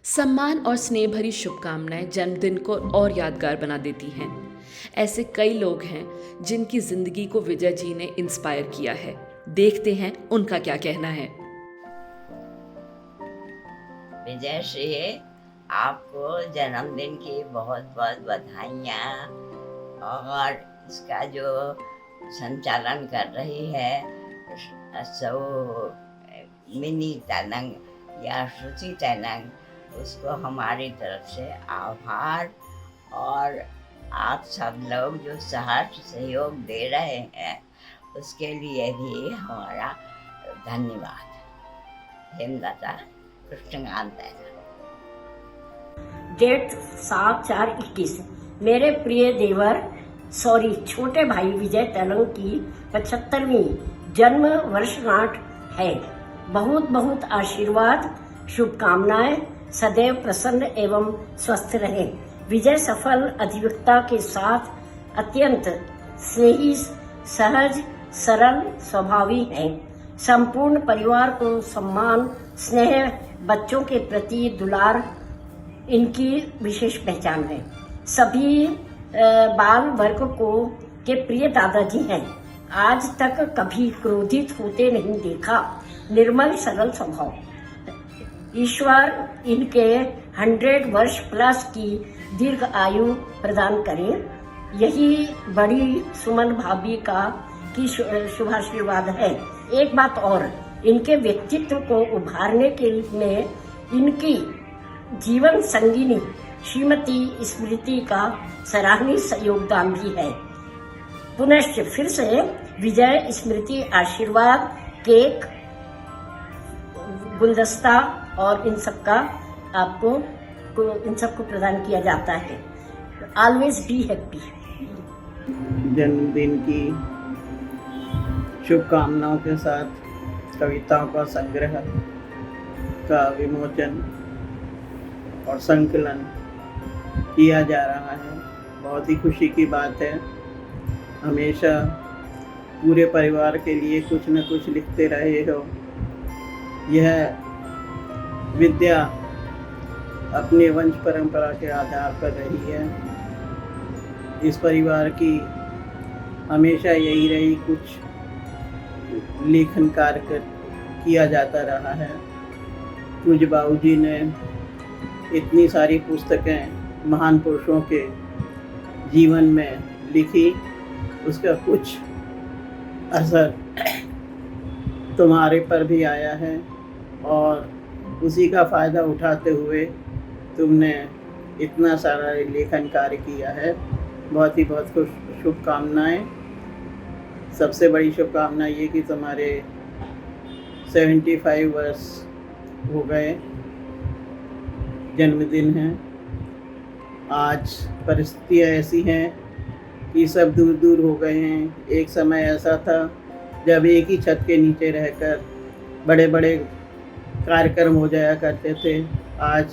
सम्मान और स्नेह भरी शुभकामनाएं जन्मदिन को और यादगार बना देती हैं। ऐसे कई लोग हैं जिनकी जिंदगी को विजय जी ने इंस्पायर किया है। देखते हैं उनका क्या कहना है। विजय श्री, आपको जन्मदिन की बहुत बहुत बधाइयाँ। और इसका जो संचालन कर रही है सो मिनी तैनंग या श्रुति तैनंग, उसको हमारी तरफ से आभार। और आप सब लोग जो सहयोग दे रहे हैं उसके लिए भी हमारा धन्यवाद। हेमलता कृष्णकांत। डेट 7/4/21। मेरे प्रिय देवर छोटे भाई विजय तैलंग की 75वीं जन्म वर्षगांठ है। बहुत बहुत आशीर्वाद, शुभकामनाएं। सदैव प्रसन्न एवं स्वस्थ रहे। विजय सफल अधिवक्ता के साथ अत्यंत स्नेही, सहज, सरल स्वभावी है। संपूर्ण परिवार को सम्मान, स्नेह, बच्चों के प्रति दुलार इनकी विशेष पहचान है। सभी बाल वर्ग के प्रिय दादाजी हैं। आज तक कभी क्रोधित होते नहीं देखा। निर्मल सरल स्वभाव। ईश्वर इनके 100 वर्ष प्लस की दीर्घ आयु प्रदान करें। यही बड़ी सुमन भाभी की शुभाशीर्वाद है। एक बात और, इनके व्यक्तित्व को उभारने के लिए इनकी जीवन संगिनी श्रीमती स्मृति का सराहनीय योगदान भी है। पुनश्च फिर से विजय स्मृति आशीर्वाद, केक, गुलदस्ता और इन सबको प्रदान किया जाता है। Always be happy. जन्मदिन की शुभकामनाओं के साथ कविताओं का संग्रह का विमोचन और संकलन किया जा रहा है। बहुत ही खुशी की बात है। हमेशा पूरे परिवार के लिए कुछ न कुछ लिखते रहे हो। यह विद्या अपने वंश परंपरा के आधार पर रही है। इस परिवार की हमेशा यही रही, कुछ लेखन कार्य किया जाता रहा है। पूज्य बाबूजी ने इतनी सारी पुस्तकें महान पुरुषों के जीवन में लिखी, उसका कुछ असर तुम्हारे पर भी आया है और उसी का फ़ायदा उठाते हुए तुमने इतना सारा लेखन कार्य किया है। बहुत शुभकामनाएं। सबसे बड़ी शुभकामना ये कि तुम्हारे 75 वर्ष हो गए, जन्मदिन है। आज परिस्थितियाँ ऐसी हैं कि सब दूर दूर हो गए हैं। एक समय ऐसा था जब एक ही छत के नीचे रहकर बड़े बड़े कार्यक्रम हो जाया करते थे। आज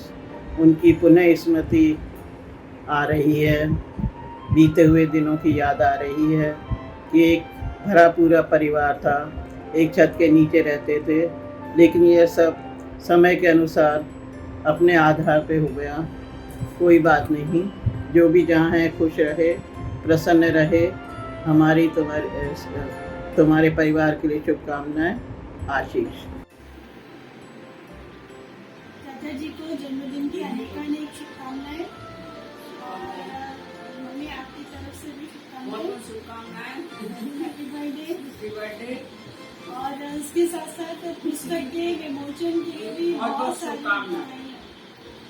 उनकी पुनः स्मृति आ रही है, बीते हुए दिनों की याद आ रही है कि एक भरा पूरा परिवार था, एक छत के नीचे रहते थे। लेकिन यह सब समय के अनुसार अपने आधार पे हो गया। कोई बात नहीं, जो भी जहाँ है खुश रहे, प्रसन्न रहे। हमारी तुम्हारे परिवार के लिए शुभकामनाएं। आशीष। दादाजी को जन्मदिन की अनेक शुभकामनाएं और मम्मी आपकी तरफ से भी शुभकामनाएं। Happy birthday. और इसके साथ साथ पुस्तक के विमोचन के लिए भी बहुत शुभकामनाएं।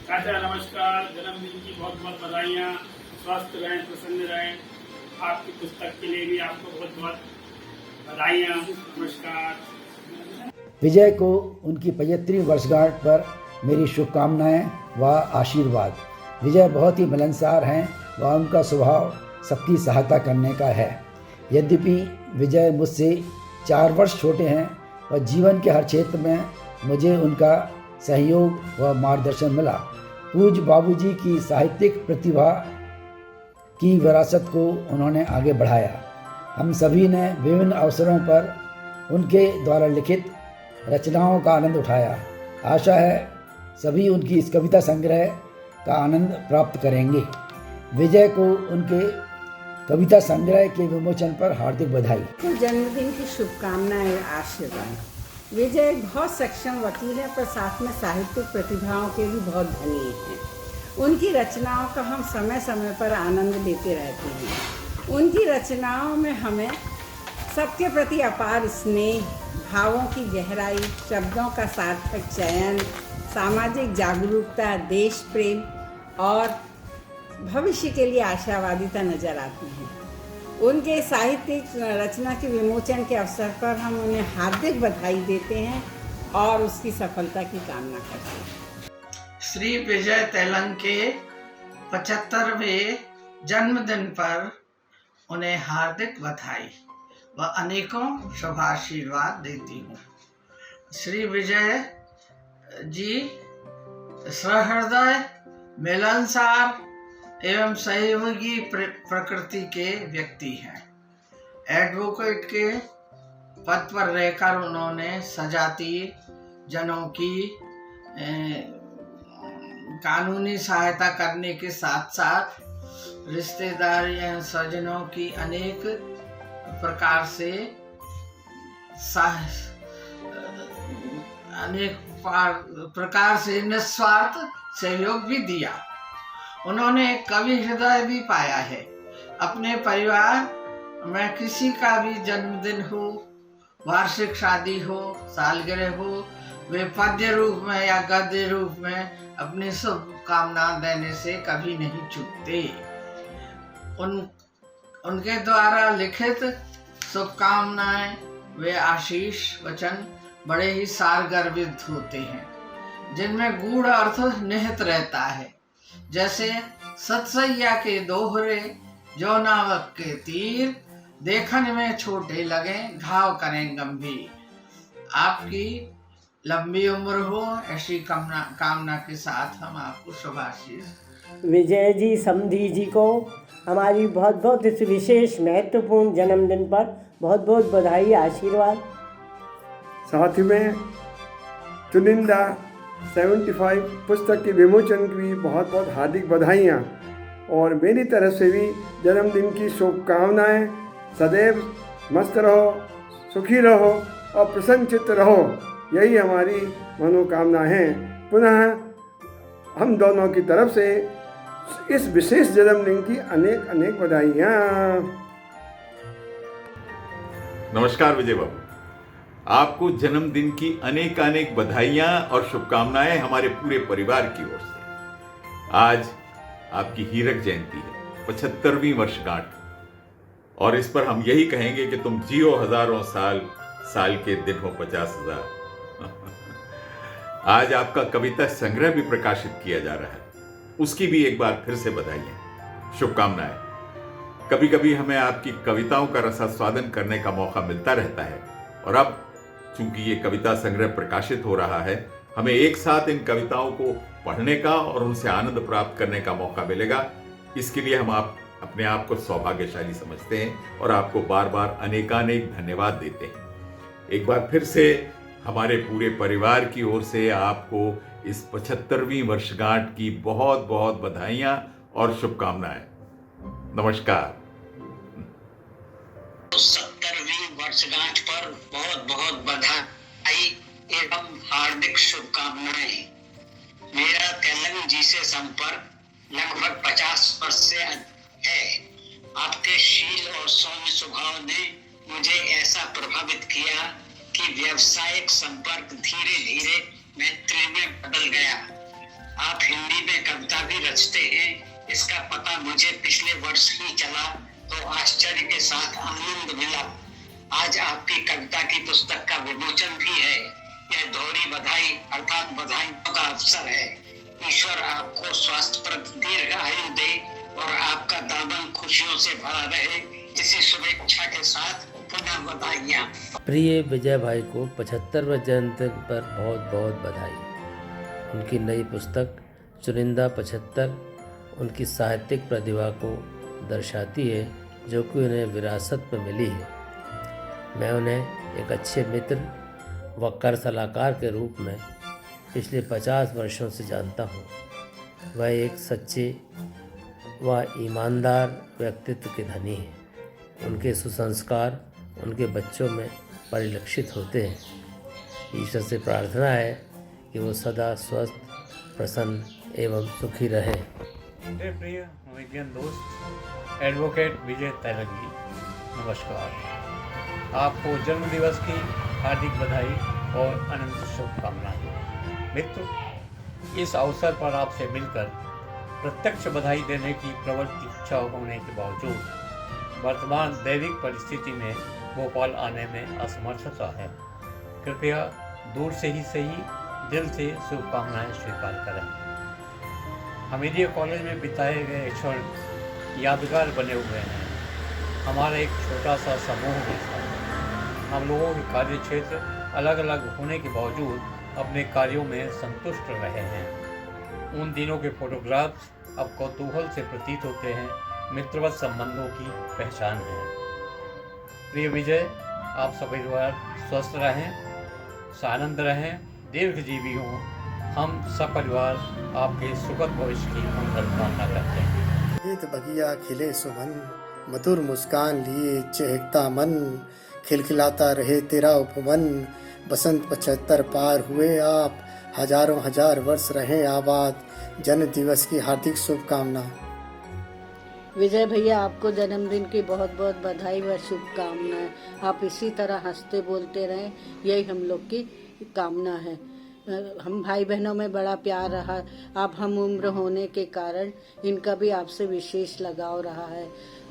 चाचा नमस्कार, जन्मदिन की बहुत बहुत बधाइयाँ। स्वस्थ रहें, प्रसन्न रहें। आपकी पुस्तक के लिए भी आपको बहुत बहुत बधाइयाँ। नमस्कार। विजय को उनकी 75वीं वर्षगांठ पर मेरी शुभकामनाएं व आशीर्वाद। विजय बहुत ही मिलनसार हैं व उनका स्वभाव सबकी सहायता करने का है। यद्यपि विजय मुझसे 4 वर्ष छोटे हैं और जीवन के हर क्षेत्र में मुझे उनका सहयोग व मार्गदर्शन मिला। पूज्य बाबूजी की साहित्यिक प्रतिभा की विरासत को उन्होंने आगे बढ़ाया। हम सभी ने विभिन्न अवसरों पर उनके द्वारा लिखित रचनाओं का आनंद उठाया। आशा है सभी उनकी इस कविता संग्रह का आनंद प्राप्त करेंगे। विजय को उनके कविता संग्रह के विमोचन पर हार्दिक बधाई। तो जन्मदिन की शुभकामनाएं और आशीर्वाद। विजय एक बहुत सक्षम वकील है, पर साथ में साहित्यिक प्रतिभाओं के भी बहुत धनी हैं। उनकी रचनाओं का हम समय समय पर आनंद लेते रहते हैं। उनकी रचनाओं में हमें सबके प्रति अपार स्नेह, भावों की गहराई, शब्दों का सार्थक चयन, सामाजिक जागरूकता, देश प्रेम और भविष्य के लिए आशावादिता नजर आती है। उनके साहित्यिक रचना के विमोचन के अवसर पर हम उन्हें हार्दिक बधाई देते हैं और उसकी सफलता की कामना करते हैं। श्री विजय तेलंग के 75वें जन्मदिन पर उन्हें हार्दिक बधाई व अनेकों शुभाशीर्वाद देती हूँ। श्री विजय जी सहृदय, मिलनसार एवं सहयोगी प्रकृति के व्यक्ति हैं। एडवोकेट के पद पर रहकर उन्होंने सजातीय जनों की कानूनी सहायता करने के साथ साथ रिश्तेदार या स्वजनों की अनेक प्रकार से निस्वार्थ सहयोग भी दिया। उन्होंने कवि हृदय भी पाया है। अपने परिवार में किसी का भी जन्मदिन हो, वार्षिक शादी हो, सालगिरह हो, वे पद्य रूप में या गद्य रूप में अपनी शुभकामना देने से कभी नहीं चूकते। उनके द्वारा लिखित शुभकामनाएं वे आशीष वचन बड़े ही सारगर्भित होते हैं, जिनमें गूढ़ अर्थ निहित रहता है। जैसे सतसैया के दोहरे, जो नावक के तीर, देखने में छोटे लगे, घाव करें गंभीर। आपकी लंबी उम्र हो, ऐसी कामना के साथ हम आपको शुभाशीष। विजय जी समधी जी को हमारी बहुत बहुत इस विशेष महत्वपूर्ण जन्मदिन पर बहुत बहुत बधाई, आशीर्वाद। साथ ही में चुनिंदा 75 पुस्तक के विमोचन की भी बहुत बहुत हार्दिक बधाइयाँ और मेरी तरफ से भी जन्मदिन की शुभकामनाएँ। सदैव मस्त रहो, सुखी रहो और प्रसन्नचित्त रहो, यही हमारी मनोकामना है। पुनः हम दोनों की तरफ से इस विशेष जन्मदिन की अनेक अनेक बधाइयाँ। नमस्कार विजय बाबू, आपको जन्मदिन की अनेक अनेक बधाइयाँ और शुभकामनाएं हमारे पूरे परिवार की ओर से। आज आपकी हीरक जयंती है, 75वीं वर्षगांठ, और इस पर हम यही कहेंगे कि तुम जियो हजारों साल, साल के दिन हो 50,000। आज आपका कविता संग्रह भी प्रकाशित किया जा रहा है, उसकी भी एक बार फिर से बधाइयाँ, शुभकामनाएं। कभी कभी हमें आपकी कविताओं का रसास्वादन करने का मौका मिलता रहता है, और अब चूंकि ये कविता संग्रह प्रकाशित हो रहा है, हमें एक साथ इन कविताओं को पढ़ने का और उनसे आनंद प्राप्त करने का मौका मिलेगा। इसके लिए हम अपने आप को सौभाग्यशाली समझते हैं और आपको बार बार अनेकानेक धन्यवाद देते हैं। एक बार फिर से हमारे पूरे परिवार की ओर से आपको इस 75वीं वर्षगांठ की बहुत बहुत बधाइयाँ और शुभकामनाएं। नमस्कार। 70वीं वर्षगांठ पर बहुत बहुत बधाई एवं हार्दिक शुभकामनाएं। मेरा तेलंग जी से संपर्क लगभग 50 वर्ष से है। आपके शील और सौम्य स्वभाव ने मुझे ऐसा प्रभावित किया कि व्यावसायिक संपर्क धीरे धीरे मैत्री में बदल गया। आप हिंदी में कविता भी रचते हैं, इसका पता मुझे पिछले वर्ष ही चला, तो आश्चर्य के साथ आनंद मिला। आज आपकी कविता की पुस्तक का विमोचन भी है। यह दोहरी बधाई अर्थात बधाइयों का अवसर है। ईश्वर आपको स्वास्थ्यप्रद दीर्घ आयु दे और आपका दामन खुशियों से भरा रहे, इसी शुभेच्छा के साथ पुनः बधाइयाँ। प्रिय विजय भाई को 75वें जन्मदिन पर बहुत बहुत बधाई। उनकी नई पुस्तक चुनिंदा 75 उनकी साहित्यिक प्रतिभा को दर्शाती है, जो कि उन्हें विरासत में मिली है। मैं उन्हें एक अच्छे मित्र व कर सलाहकार के रूप में पिछले 50 वर्षों से जानता हूँ। वह एक सच्चे व ईमानदार व्यक्तित्व के धनी हैं। उनके सुसंस्कार उनके बच्चों में परिलक्षित होते हैं। ईश्वर से प्रार्थना है कि वो सदा स्वस्थ, प्रसन्न एवं सुखी रहें। मेरे प्रिय विज्ञान दोस्त एडवोकेट विजय तैलंगी, नमस्कार। आपको जन्मदिवस की हार्दिक बधाई और अनंत शुभकामनाएं। मित्र, इस अवसर पर आपसे मिलकर प्रत्यक्ष बधाई देने की प्रबल इच्छा होने के बावजूद वर्तमान दैविक परिस्थिति में भोपाल आने में असमर्थता है। कृपया दूर से ही सही दिल से शुभकामनाएं स्वीकार करें। हमीदिया कॉलेज में बिताए गए क्षण यादगार बने हुए हैं। हमारा एक छोटा सा समूह भी था। हम लोगों के कार्य क्षेत्र अलग अलग होने के बावजूद अपने कार्यों में संतुष्ट रहे हैं। उन दिनों के फोटोग्राफ्स अब कौतूहल से प्रतीत होते हैं, मित्रवत संबंधों की पहचान है। प्रिय विजय, आप सभी परिवार स्वस्थ रहें, सानंद रहें, दीर्घजीवी हों। हम सब परिवार आपके सुखद भविष्य की मंगल कामना करते हैं। खेत बगिया खिले सुमन, मधुर मुस्कान लिए चहकता मन, खिलखिलाता रहे तेरा उपमन। बसंत 75 पार हुए आप, हजारों हजार वर्ष रहें आबाद। जन्म दिवस की हार्दिक शुभकामना। विजय भैया, आपको जन्मदिन की बहुत बहुत बधाई व शुभकामनाएं। आप इसी तरह हंसते बोलते रहें, यही हम लोग की कामना है। हम भाई बहनों में बड़ा प्यार रहा। आप हम उम्र होने के कारण इनका भी आपसे विशेष लगाव रहा है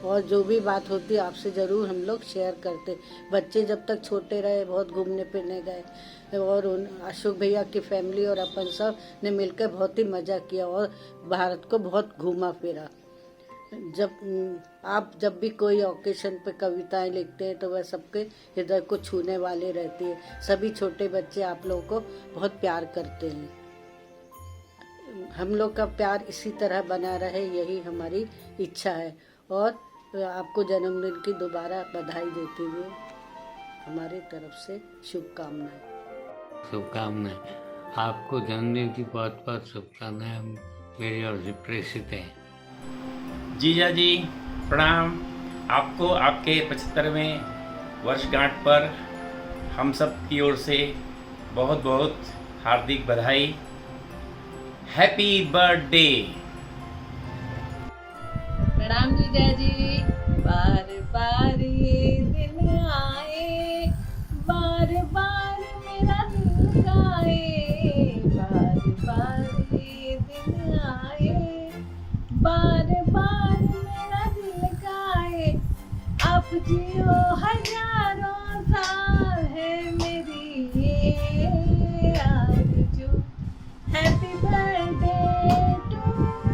और जो भी बात होती आपसे ज़रूर हम लोग शेयर करते। बच्चे जब तक छोटे रहे बहुत घूमने फिरने गए और उन अशोक भैया की फैमिली और अपन सब ने मिलकर बहुत ही मज़ा किया और भारत को बहुत घूमा फिरा। जब भी कोई ओकेशन पे कविताएं लिखते हैं तो वह सबके हृदय को छूने वाले रहती है। सभी छोटे बच्चे आप लोगों को बहुत प्यार करते हैं। हम लोग का प्यार इसी तरह बना रहे, यही हमारी इच्छा है। और आपको जन्मदिन की दोबारा बधाई देते हुए हमारी तरफ से शुभकामनाएं। आपको जन्मदिन की बहुत बहुत शुभकामनाएं मेरी ओर से प्रेषित हैं। जीजा जी प्रणाम। आपको आपके 75वें वर्षगांठ पर हम सब की ओर से बहुत बहुत हार्दिक बधाई। Happy birthday. प्रणाम जीजा जी। बार बार ये दिन आए, बार बार मेरा दिल गाए, बार बार ये दिन आए, बार बार मेरा दिल गाए। आप जियो हजारों साल है मेरी ये आरज़ू। Happy birthday to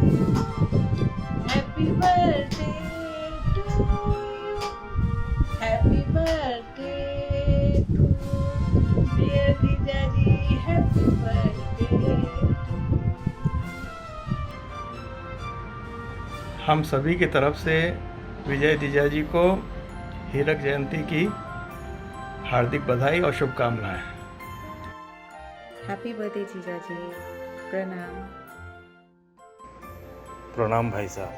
you, happy birthday to you, happy birthday to dear जीजा जी, हैप्पी बर्थडे। हम सभी की तरफ से विजय जीजा जी को हीरक जयंती की हार्दिक बधाई और शुभकामनाएं। हैप्पी बर्थडे जीजा जी। प्रणाम। प्रणाम भाई साहब,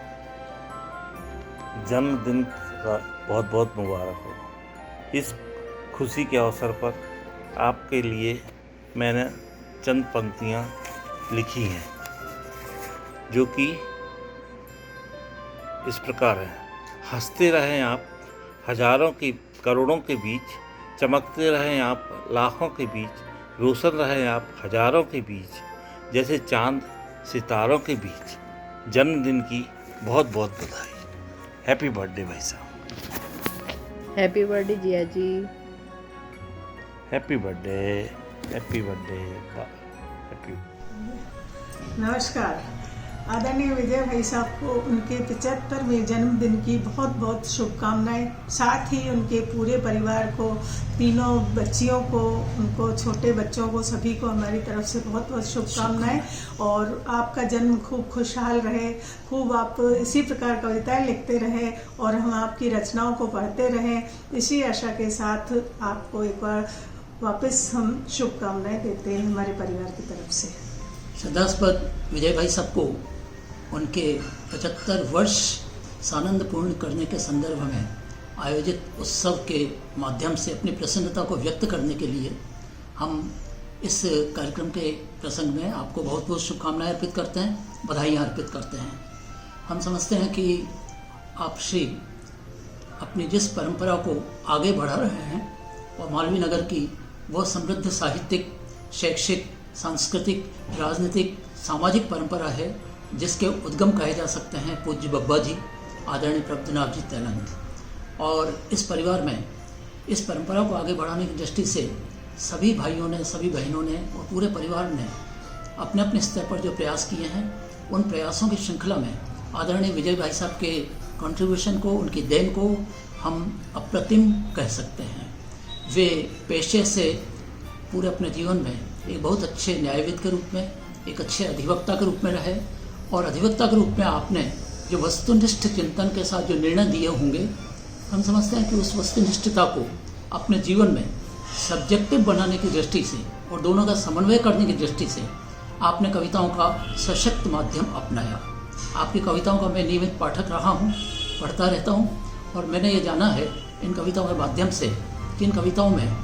जन्मदिन का बहुत बहुत मुबारक हो। इस खुशी के अवसर पर आपके लिए मैंने चंद पंक्तियाँ लिखी हैं जो कि इस प्रकार है। हंसते रहें आप हजारों की करोड़ों के बीच, चमकते रहें आप लाखों के बीच, रोशन रहें आप हजारों के बीच, जैसे चांद सितारों के बीच। जन्मदिन की बहुत बहुत बधाई। हैप्पी बर्थडे भाई साहब। Happy birthday Jiya ji. Happy birthday, happy birthday, happy. नमस्कार। आदरणीय विजय भाई साहब को उनके 75वें जन्मदिन की बहुत बहुत शुभकामनाएं। साथ ही उनके पूरे परिवार को, तीनों बच्चियों को, उनको छोटे बच्चों को, सभी को हमारी तरफ से बहुत बहुत शुभकामनाएं। और आपका जन्म खूब खुशहाल रहे, खूब आप इसी प्रकार कविताएं लिखते रहें और हम आपकी रचनाओं को पढ़ते रहें। इसी आशा के साथ आपको एक बार वापस हम शुभकामनाएं देते हैं हमारे परिवार की तरफ से। श्रद्धास्पद विजय भाई साहब को उनके 75 वर्ष सानंद पूर्ण करने के संदर्भ में आयोजित उत्सव के माध्यम से अपनी प्रसन्नता को व्यक्त करने के लिए हम इस कार्यक्रम के प्रसंग में आपको बहुत बहुत शुभकामनाएं अर्पित करते हैं, बधाइयाँ अर्पित करते हैं। हम समझते हैं कि आप श्री अपनी जिस परंपरा को आगे बढ़ा रहे हैं और मालवीय नगर की वह समृद्ध साहित्यिक, शैक्षिक, सांस्कृतिक, राजनीतिक, सामाजिक परंपरा है जिसके उद्गम कहे जा सकते हैं पूज्य बब्बा जी, आदरणीय प्रभुनाथ जी तेलंग। और इस परिवार में इस परंपरा को आगे बढ़ाने की दृष्टि से सभी भाइयों ने, सभी बहनों ने और पूरे परिवार ने अपने अपने स्तर पर जो प्रयास किए हैं, उन प्रयासों की श्रृंखला में आदरणीय विजय भाई साहब के कंट्रीब्यूशन को, उनकी देन को हम अप्रतिम कह सकते हैं। वे पेशे से पूरे अपने जीवन में एक बहुत अच्छे न्यायविद के रूप में, एक अच्छे अधिवक्ता के रूप में रहे और अधिवक्ता के रूप में आपने जो वस्तुनिष्ठ चिंतन के साथ जो निर्णय दिए होंगे, हम समझते हैं कि उस वस्तुनिष्ठता को अपने जीवन में सब्जेक्टिव बनाने की दृष्टि से और दोनों का समन्वय करने की दृष्टि से आपने कविताओं का सशक्त माध्यम अपनाया। आपकी कविताओं का मैं नियमित पाठक रहा हूँ, पढ़ता रहता हूँ और मैंने ये जाना है इन कविताओं के माध्यम से कि इन कविताओं में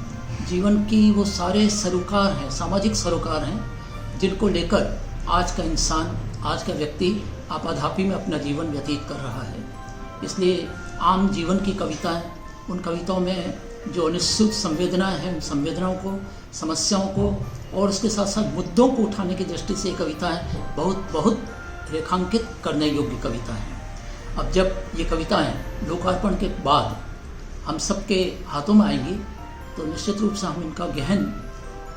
जीवन की वो सारे सरोकार हैं, सामाजिक सरोकार हैं, जिनको लेकर आज का इंसान, आज का व्यक्ति आपाधापी में अपना जीवन व्यतीत कर रहा है। इसलिए आम जीवन की कविताएं, उन कविताओं में जो अनिश्चित संवेदनाएं हैं, उन संवेदनाओं को, समस्याओं को और उसके साथ साथ मुद्दों को उठाने की दृष्टि से ये कविताएं बहुत बहुत रेखांकित करने योग्य कविता हैं। अब जब ये कविताएं लोकार्पण के बाद हम सबके हाथों में आएंगी तो निश्चित रूप से हम इनका गहन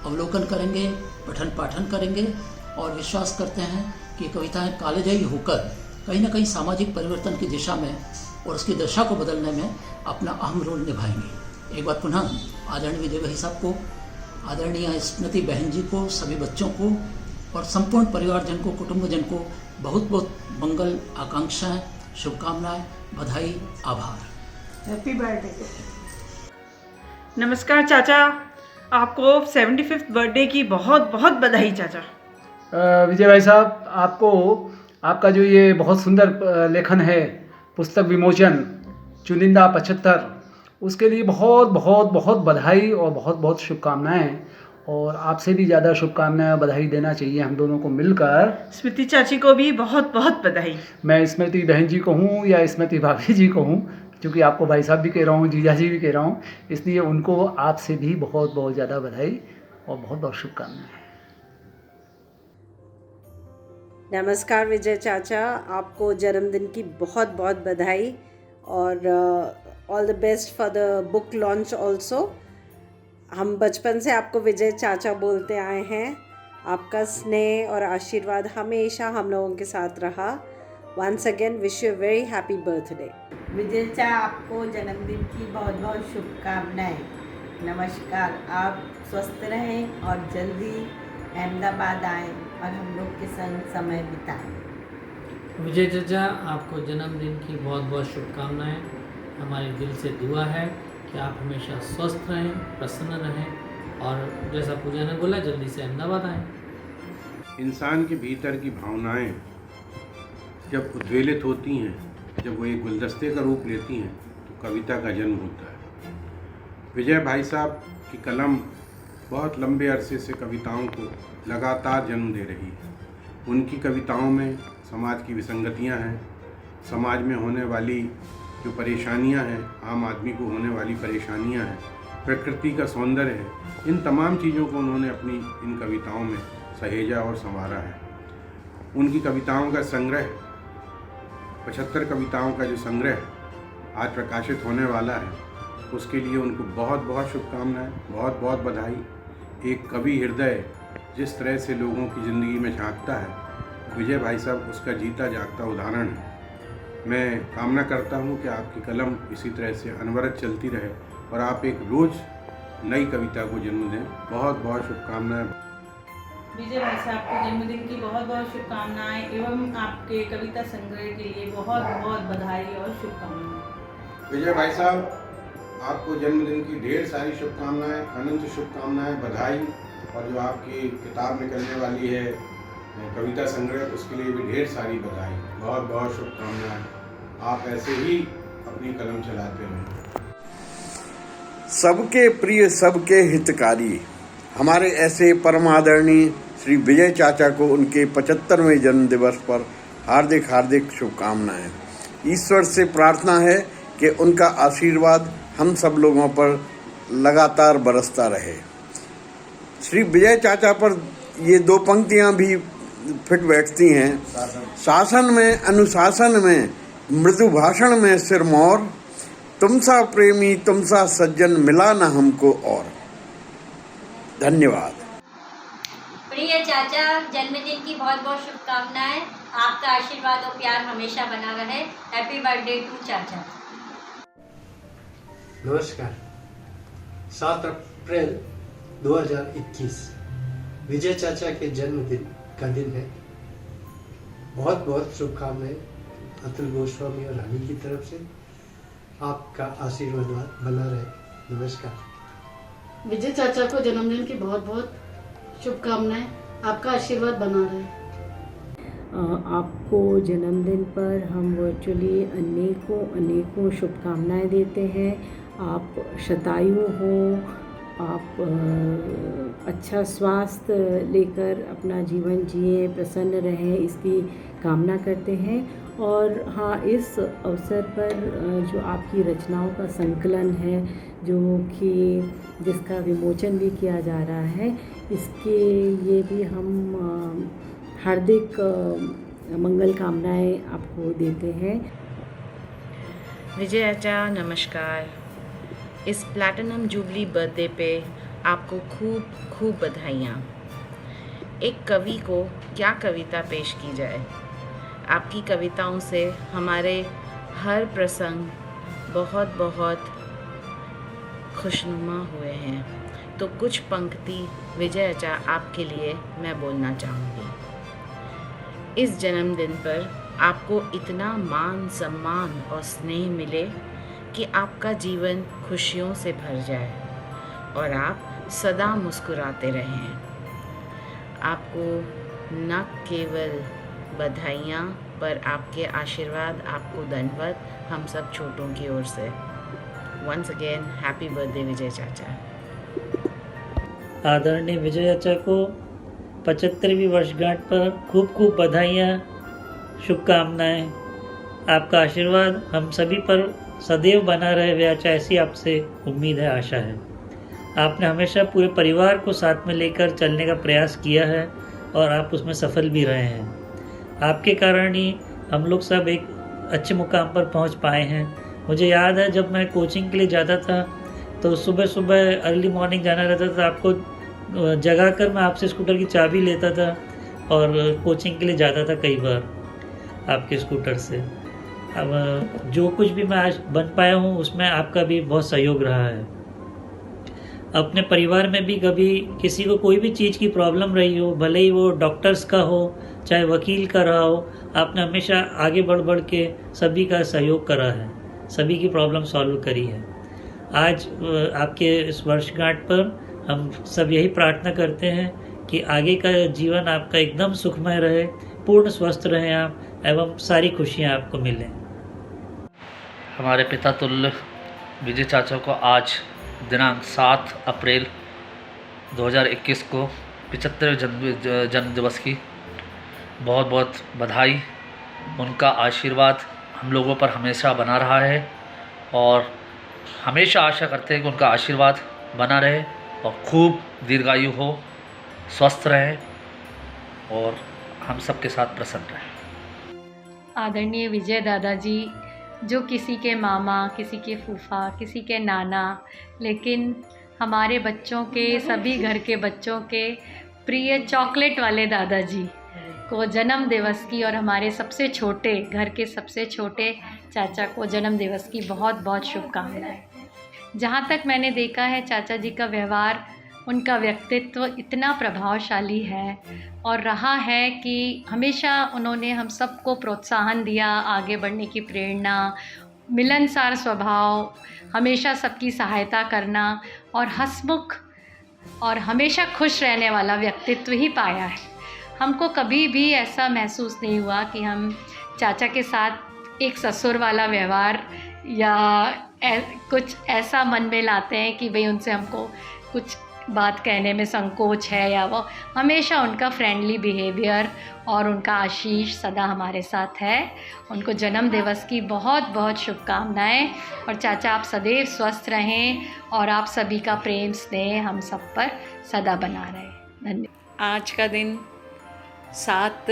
अवलोकन करेंगे, पठन पाठन करेंगे और विश्वास करते हैं कि कविताएं कालजयी होकर कहीं ना कहीं सामाजिक परिवर्तन की दिशा में और उसकी दशा को बदलने में अपना अहम रोल निभाएंगे। एक बार पुनः आदरणीय विजय भाई साहब को, आदरणीय स्मृति बहन जी को, सभी बच्चों को और संपूर्ण परिवारजन को, कुटुंबजन को बहुत बहुत मंगल आकांक्षाएं, शुभकामनाएं, बधाई, आभार। Happy birthday. नमस्कार चाचा, आपको 75th बर्थडे की बहुत बहुत बधाई चाचा। विजय भाई साहब, आपको आपका जो ये बहुत सुंदर लेखन है, पुस्तक विमोचन चुनिंदा 75, उसके लिए बहुत बहुत बहुत बधाई और बहुत बहुत शुभकामनाएं। और आपसे भी ज़्यादा शुभकामनाएं, बधाई देना चाहिए हम दोनों को मिलकर। स्मृति चाची को भी बहुत बहुत बधाई। मैं स्मृति बहन जी को हूँ या स्मृति भाभी जी को हूँ, क्योंकि आपको भाई साहब भी कह रहा हूँ, जीजा जी भी कह रहा हूँ, इसलिए उनको आपसे भी बहुत बहुत ज़्यादा बधाई और बहुत बहुत शुभकामनाएं। नमस्कार विजय चाचा, आपको जन्मदिन की बहुत बहुत बधाई और all the best for the book launch also. हम बचपन से आपको विजय चाचा बोलते आए हैं। आपका स्नेह और आशीर्वाद हमेशा हम लोगों के साथ रहा। Once again wish you very happy birthday. Vijay चा, आपको जन्मदिन की बहुत बहुत शुभकामनाएं। नमस्कार, आप स्वस्थ रहें और जल्दी अहमदाबाद आएँ और हम लोग के संग समय बिताएं। विजय चाचा, आपको जन्मदिन की बहुत बहुत शुभकामनाएं। हमारे दिल से दुआ है कि आप हमेशा स्वस्थ रहें, प्रसन्न रहें और जैसा पूजा ने बोला, जल्दी से अहमदाबाद आएँ। इंसान के भीतर की भावनाएं जब उद्वेलित होती हैं, जब वो एक गुलदस्ते का रूप लेती हैं, तो कविता का जन्म होता है। विजय भाई साहब की कलम बहुत लंबे अरसे से कविताओं को लगातार जन्म दे रही है। उनकी कविताओं में समाज की विसंगतियां हैं, समाज में होने वाली जो परेशानियां हैं, आम आदमी को होने वाली परेशानियां हैं, प्रकृति का सौंदर्य है, इन तमाम चीज़ों को उन्होंने अपनी इन कविताओं में सहेजा और संवारा है। उनकी कविताओं का संग्रह, 75 कविताओं का जो संग्रह आज प्रकाशित होने वाला है, उसके लिए उनको बहुत बहुत शुभकामनाएं, बहुत बहुत बधाई। एक कवि हृदय जिस तरह से लोगों की ज़िंदगी में झांकता है, विजय भाई साहब उसका जीता जागता उदाहरण है। मैं कामना करता हूं कि आपकी कलम इसी तरह से अनवरत चलती रहे और आप एक रोज़ नई कविता को जन्म दें। बहुत बहुत शुभकामनाएं। विजय भाई साहब को जन्मदिन की बहुत बहुत शुभकामनाएं एवं आपके कविता संग्रह के लिए बहुत बहुत बधाई और शुभकामनाएं। विजय भाई साहब, आपको जन्मदिन की ढेर सारी शुभकामनाएं, अनंत शुभकामनाएं, बधाई। और जो आपकी किताब निकलने वाली है कविता संग्रह, उसके लिए भी ढेर सारी बधाई। बहुत बहुत शुभकामनाएं। आप ऐसे ही अपनी कलम चलाते रहें। सबके प्रिय, सबके हितकारी हमारे ऐसे परमादरणीय श्री विजय चाचा को उनके 75वें जन्म दिवस पर हार्दिक हार्दिक शुभकामनाएं। ईश्वर से प्रार्थना है कि उनका आशीर्वाद हम सब लोगों पर लगातार बरसता रहे। श्री विजय चाचा पर ये दो पंक्तियां भी फिट बैठती हैं। शासन में, अनुशासन में, मृदु भाषण में सिरमौर, तुमसा प्रेमी, तुमसा सज्जन मिला न हमको और। धन्यवाद। प्रिय चाचा, जन्मदिन की बहुत बहुत शुभकामनाएं। आपका आशीर्वाद और प्यार हमेशा बना रहे। हैप्पी बर्थडे टू चाचा। नमस्कार। 7 अप्रैल 2021 विजय चाचा के जन्मदिन का दिन है। बहुत बहुत शुभकामनाएं अतुल गोस्वामी और रानी की तरफ से। आपका आशीर्वाद बना रहे। नमस्कार। विजय चाचा को जन्मदिन की बहुत बहुत शुभकामनाएं। आपका आशीर्वाद बना रहे। आपको जन्मदिन पर हम वर्चुअली अनेकों शुभकामनाएं देते हैं। आप शतायु हो, आप अच्छा स्वास्थ्य लेकर अपना जीवन जिए, प्रसन्न रहें, इसकी कामना करते हैं। और हाँ, इस अवसर पर जो आपकी रचनाओं का संकलन है, जो कि जिसका विमोचन भी किया जा रहा है, इसके लिए भी हम हार्दिक मंगल कामनाएं आपको देते हैं। विजय चाचा नमस्कार। इस प्लैटिनम जुबली बर्थडे पे आपको खूब खूब बधाइयाँ। एक कवि को क्या कविता पेश की जाए। आपकी कविताओं से हमारे हर प्रसंग बहुत बहुत खुशनुमा हुए हैं। तो कुछ पंक्ति विजय चाचा आपके लिए मैं बोलना चाहूँगी। इस जन्मदिन पर आपको इतना मान सम्मान और स्नेह मिले कि आपका जीवन खुशियों से भर जाए और आप सदा मुस्कुराते रहें। आपको न केवल बधाइयाँ पर आपके आशीर्वाद, आपको दंडवत हम सब छोटों की ओर से। वंस अगेन हैप्पी बर्थडे विजय चाचा। आदरणीय विजय चाचा को 75वीं वर्षगांठ पर खूब खूब बधाइयाँ, शुभकामनाएं। आपका आशीर्वाद हम सभी पर सदैव बना रहे विजय चाचा, ऐसी आपसे उम्मीद है, आशा है। आपने हमेशा पूरे परिवार को साथ में लेकर चलने का प्रयास किया है और आप उसमें सफल भी रहे हैं। आपके कारण ही हम लोग सब एक अच्छे मुकाम पर पहुंच पाए हैं। मुझे याद है जब मैं कोचिंग के लिए जाता था तो सुबह सुबह अर्ली मॉर्निंग जाना रहता था। आपको जगा कर मैं आपसे स्कूटर की चाबी लेता था और कोचिंग के लिए जाता था कई बार आपके स्कूटर से। अब जो कुछ भी मैं आज बन पाया हूँ उसमें आपका भी बहुत सहयोग रहा है। अपने परिवार में भी कभी किसी को कोई भी चीज़ की प्रॉब्लम रही हो, भले ही वो डॉक्टर्स का हो चाहे वकील का रहा हो, आपने हमेशा आगे बढ़ बढ़ के सभी का सहयोग करा है, सभी की प्रॉब्लम सॉल्व करी है। आज आपके इस वर्षगांठ पर हम सब यही प्रार्थना करते हैं कि आगे का जीवन आपका एकदम सुखमय रहे, पूर्ण स्वस्थ रहें आप एवं सारी खुशियाँ आपको मिलें। हमारे पिता तुल्य विजय चाचा को आज दिनांक 7 अप्रैल 2021 को 75वें जन्म दिवस की बहुत बहुत बधाई। उनका आशीर्वाद हम लोगों पर हमेशा बना रहा है और हमेशा आशा करते हैं कि उनका आशीर्वाद बना रहे और खूब दीर्घायु हो, स्वस्थ रहें और हम सबके साथ प्रसन्न रहें। आदरणीय विजय दादाजी, जो किसी के मामा, किसी के फूफा, किसी के नाना, लेकिन हमारे बच्चों के, सभी घर के बच्चों के प्रिय चॉकलेट वाले दादाजी को जन्म दिवस की और हमारे सबसे छोटे, घर के सबसे छोटे चाचा को जन्म दिवस की बहुत बहुत शुभकामनाएं। जहाँ तक मैंने देखा है चाचा जी का व्यवहार, उनका व्यक्तित्व इतना प्रभावशाली है और रहा है कि हमेशा उन्होंने हम सबको प्रोत्साहन दिया, आगे बढ़ने की प्रेरणा मिलनसार स्वभाव, हमेशा सबकी सहायता करना और हंसमुख और हमेशा खुश रहने वाला व्यक्तित्व ही पाया है। हमको कभी भी ऐसा महसूस नहीं हुआ कि हम चाचा के साथ एक ससुर वाला व्यवहार या कुछ ऐसा मन में लाते हैं कि भाई उनसे हमको कुछ बात कहने में संकोच है, या वो हमेशा उनका फ्रेंडली बिहेवियर और उनका आशीष सदा हमारे साथ है। उनको जन्म दिवस की बहुत बहुत शुभकामनाएं और चाचा आप सदैव स्वस्थ रहें और आप सभी का प्रेम स्नेह हम सब पर सदा बना रहे। धन्यवाद। आज का दिन 7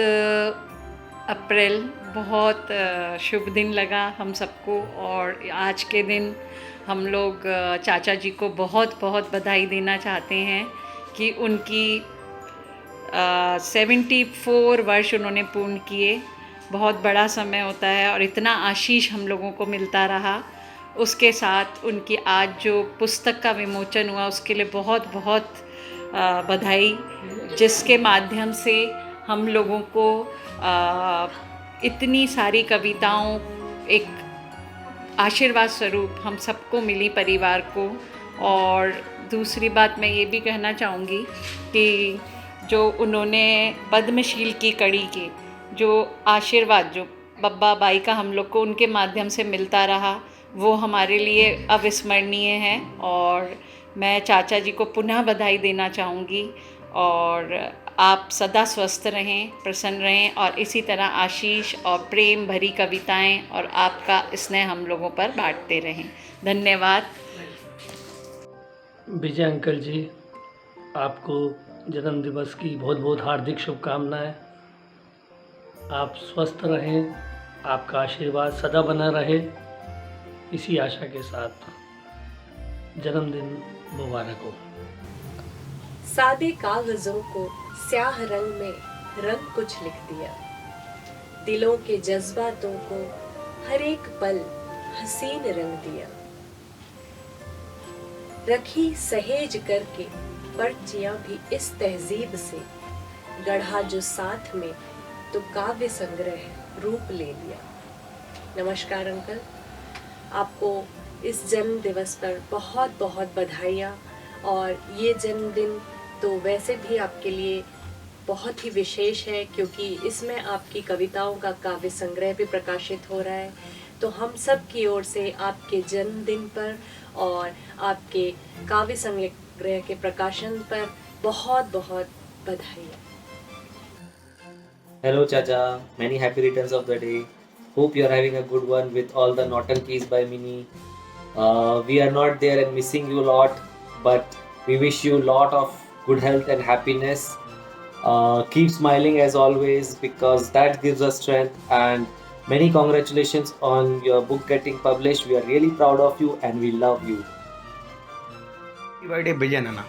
अप्रैल बहुत शुभ दिन लगा हम सबको, और आज के दिन हम लोग चाचा जी को बहुत बहुत बधाई देना चाहते हैं कि उनकी 74 वर्ष उन्होंने पूर्ण किए। बहुत बड़ा समय होता है और इतना आशीष हम लोगों को मिलता रहा। उसके साथ उनकी आज जो पुस्तक का विमोचन हुआ उसके लिए बहुत बहुत बधाई, जिसके माध्यम से हम लोगों को इतनी सारी कविताओं एक आशीर्वाद स्वरूप हम सबको मिली, परिवार को। और दूसरी बात मैं ये भी कहना चाहूँगी कि जो उन्होंने पद्मशील की कड़ी के जो आशीर्वाद जो बब्बा बाई का हम लोग को उनके माध्यम से मिलता रहा, वो हमारे लिए अविस्मरणीय है। और मैं चाचा जी को पुनः बधाई देना चाहूँगी और आप सदा स्वस्थ रहें, प्रसन्न रहें और इसी तरह आशीष और प्रेम भरी कविताएं और आपका स्नेह हम लोगों पर बांटते रहें। धन्यवाद। विजय अंकल जी, आपको जन्म दिवस की बहुत बहुत हार्दिक शुभकामनाएं। आप स्वस्थ रहें, आपका आशीर्वाद सदा बना रहे, इसी आशा के साथ जन्मदिन मुबारक हो। सादे कागजों को स्याह रंग में रंग कुछ लिख दिया, दिलों के जज्बातों को हर एक पल हसीन रंग दिया। रखी सहेज करके पर्चियां भी इस तहजीब से, गढ़ा जो साथ में तो काव्य संग्रह रूप ले लिया। नमस्कार अंकल, आपको इस जन्म दिवस पर बहुत बहुत बधाइयाँ। और ये जन्मदिन तो वैसे भी आपके लिए बहुत ही विशेष है क्योंकि इसमें आपकी कविताओं का काव्य संग्रह भी प्रकाशित हो रहा है। तो हम सब की ओर से आपके जन्मदिन पर और आपके काव्य संग्रह के प्रकाशन पर बहुत बहुत बधाई। Hello Chacha, many happy returns of the day. Hope you are having a good one with all the Naughtankies by Mini. We are not there and missing you a lot, but we wish you a lot of good health and happiness. Keep smiling as always because that gives us strength, and many congratulations on your book getting published. We are really proud of you and we love you. Happy birthday Vijay नाना।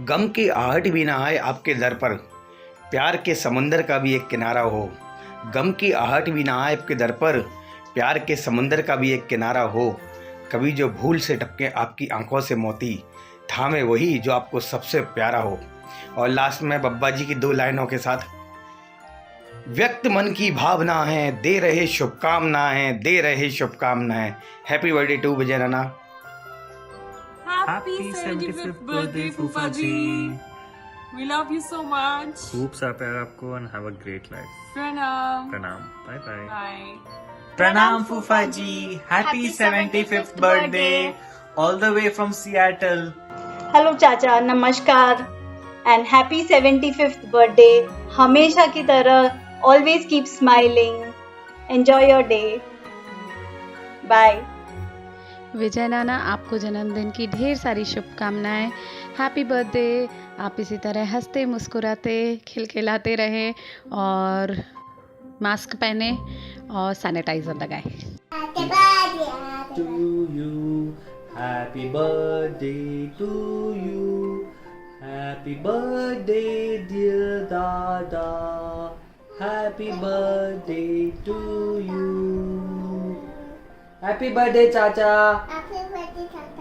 गम की आहट भी ना आए आपके दर पर, प्यार के समंदर का भी एक किनारा हो। गम की आहट भी ना आए आपके दर पर, प्यार के समंदर का भी एक किनारा हो। कभी जो भूल से टपके आपकी आंखों से मोती, थामे वही जो आपको सबसे प्यारा हो। और लास्ट में बब्बा जी की 2 लाइनों के साथ, व्यक्त मन की भावना है, दे रहे शुभकामनाएं, दे रहे शुभकामनाएं। Happy birthday to Vijay Nana. Happy 75th birthday, Fufa ji. We love you so much. खूब सा प्यार आपको and have a great life. Pranam. Pranam. Bye bye. Bye. Pranam Fufa ji. Happy 75th birthday. All the way from Seattle. Hello चाचा, नमस्कार and happy 75th birthday. हमेशा की तरह always keep smiling, enjoy your day, bye. Vijay नाना, आपको जन्मदिन की ढेर सारी शुभकामनाएं। Happy birthday. आप इसी तरह हंसते मुस्कुराते खिलखिलाते रहें और मास्क पहने और सैनिटाइजर लगाएं। Happy birthday to you. Happy birthday dear Dada. Happy birthday to you. Happy birthday Chacha. Happy birthday Chacha.